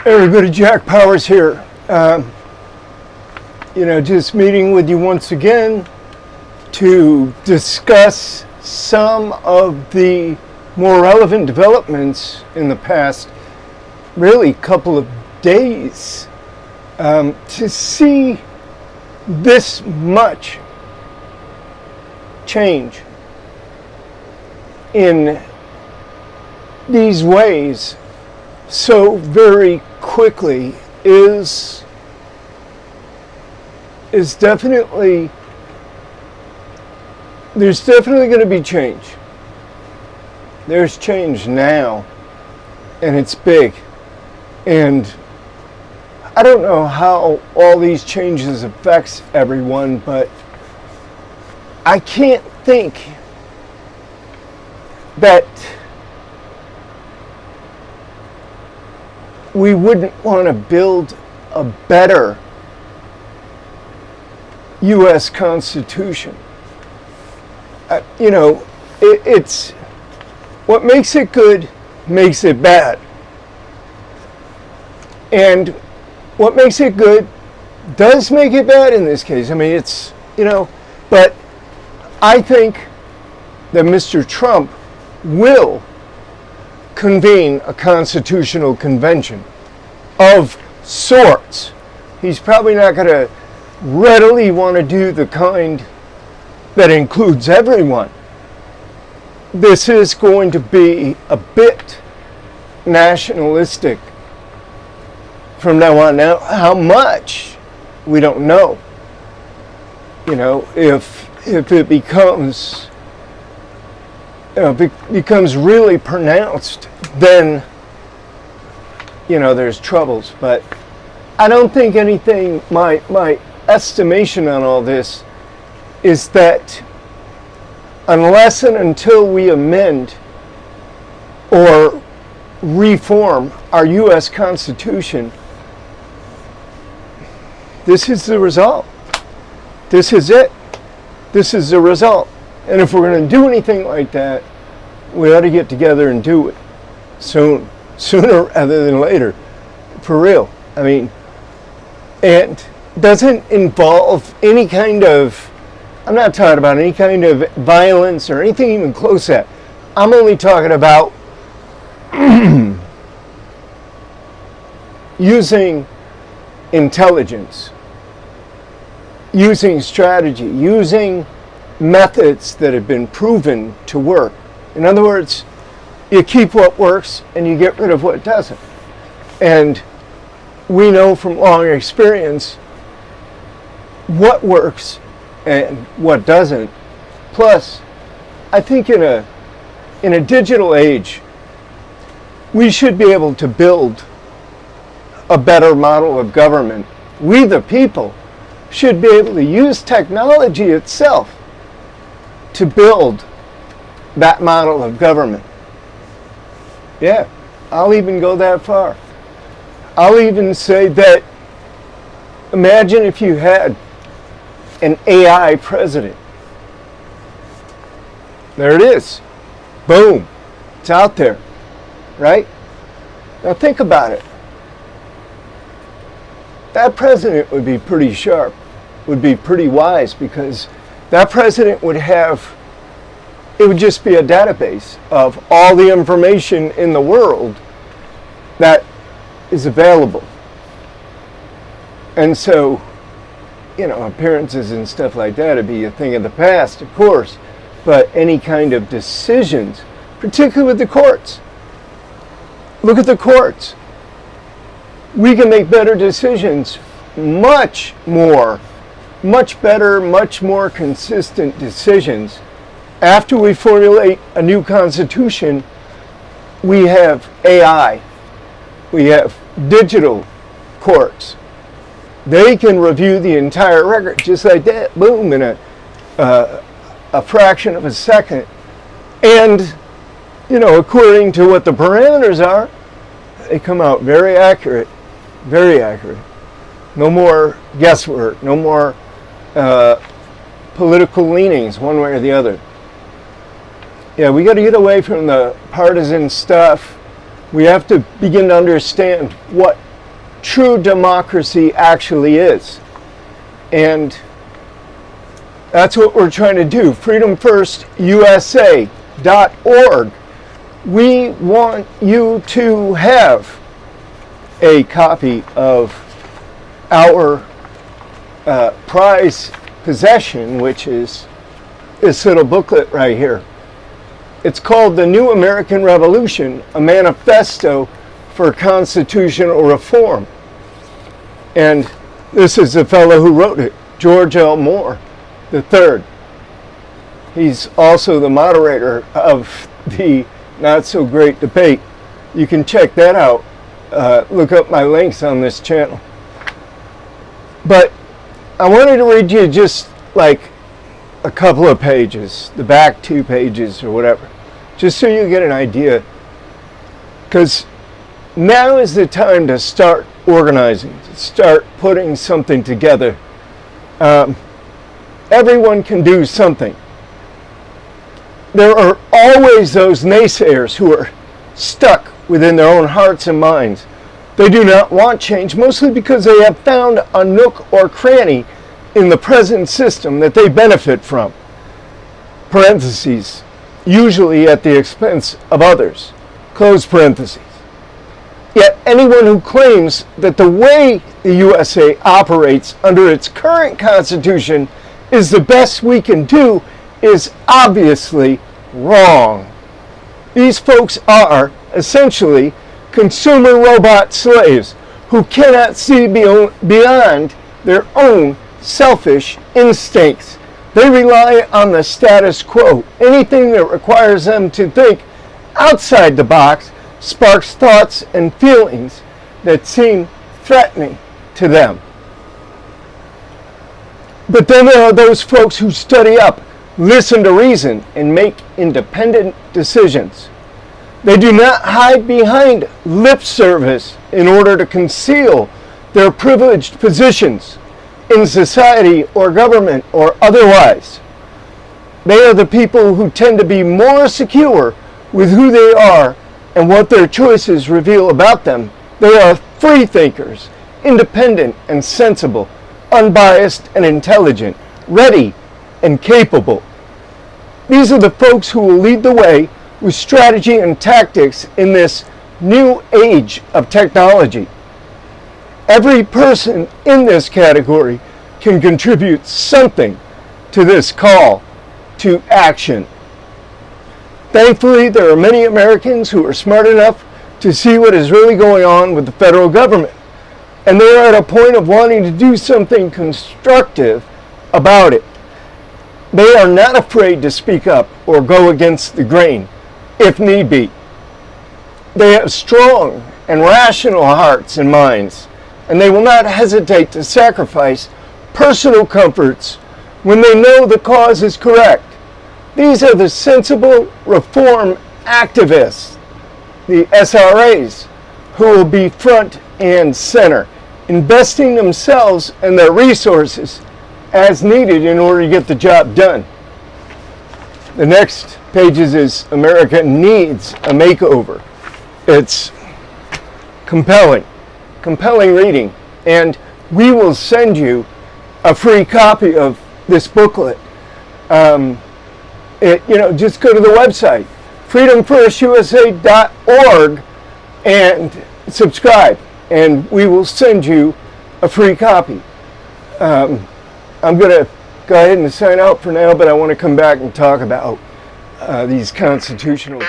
Everybody, Jack Powers here. Just meeting with you once again to discuss some of the more relevant developments in the past, really, couple of days. To see this much change in these ways so very quickly is definitely, there's definitely going to be change. There's change now, and it's big. And I don't know how all these changes affects everyone, but I can't think that we wouldn't want to build a better U.S. Constitution. It's what makes it good makes it bad. And what makes it good does make it bad in this case. I mean, but I think that Mr. Trump will convene a constitutional convention of sorts. He's probably not going to readily want to do the kind that includes everyone. This is going to be a bit nationalistic from now on. Now, how much, we don't know. If it becomes really pronounced, then there's troubles. But I don't think anything. My estimation on all this is that unless and until we amend or reform our U.S. Constitution, this is the result. This is it. This is the result. And if we're going to do anything like that, we ought to get together and do it sooner rather than later, for real. I mean, and doesn't involve any kind of, I'm not talking about any kind of violence or anything even close to that. I'm only talking about using intelligence, using strategy, using methods that have been proven to work. In other words, you keep what works and you get rid of what doesn't. And we know from long experience what works and what doesn't. Plus, I think in a digital age, we should be able to build a better model of government. We, the people, should be able to use technology itself to build that model of government. Yeah, I'll even go that far. I'll even say that, imagine if you had an AI president. There it is. Boom. It's out there. Right? Now think about it. That president would be pretty sharp, would be pretty wise, because that president would have, it would just be a database of all the information in the world that is available. And so, appearances and stuff like that would be a thing of the past, of course, but any kind of decisions, particularly with the courts. Look at the courts. We can make better decisions, much better, much more consistent decisions. After we formulate a new constitution, we have AI. We have digital courts. They can review the entire record just like that, boom, in a fraction of a second. And, according to what the parameters are, they come out very accurate, very accurate. No more guesswork, no more political leanings one way or the other. Yeah, we got to get away from the partisan stuff. We have to begin to understand what true democracy actually is. And that's what we're trying to do. FreedomFirstUSA.org. We want you to have a copy of our prize possession, which is this little booklet right here. It's called The New American Revolution, a Manifesto for Constitutional Reform. And this is the fellow who wrote it, George L. Moore III. He's also the moderator of the Not So Great Debate. You can check that out. Look up my links on this channel. But I wanted to read you just like a couple of pages, the back 2 pages or whatever, just so you get an idea. Because now is the time to start organizing, to start putting something together. Everyone can do something. There are always those naysayers who are stuck within their own hearts and minds. They do not want change, mostly because they have found a nook or cranny in the present system that they benefit from. Parentheses, usually at the expense of others. Close parentheses. Yet anyone who claims that the way the USA operates under its current Constitution is the best we can do is obviously wrong. These folks are essentially consumer robot slaves who cannot see beyond their own selfish instincts. They rely on the status quo. Anything that requires them to think outside the box sparks thoughts and feelings that seem threatening to them. But then there are those folks who study up, listen to reason, and make independent decisions. They do not hide behind lip service in order to conceal their privileged positions in society or government or otherwise. They are the people who tend to be more secure with who they are and what their choices reveal about them. They are free thinkers, independent and sensible, unbiased and intelligent, ready and capable. These are the folks who will lead the way with strategy and tactics in this new age of technology. Every person in this category can contribute something to this call to action. Thankfully, there are many Americans who are smart enough to see what is really going on with the federal government, and they are at a point of wanting to do something constructive about it. They are not afraid to speak up or go against the grain, if need be. They have strong and rational hearts and minds, and they will not hesitate to sacrifice personal comforts when they know the cause is correct. These are the sensible reform activists, the SRAs, who will be front and center, investing themselves and their resources as needed in order to get the job done. The next pages is America Needs a Makeover. It's compelling reading, and we will send you a free copy of this booklet. Just go to the website, freedomfirstusa.org, and subscribe, and we will send you a free copy. I'm going to go ahead and sign out for now, but I want to come back and talk about these constitutional...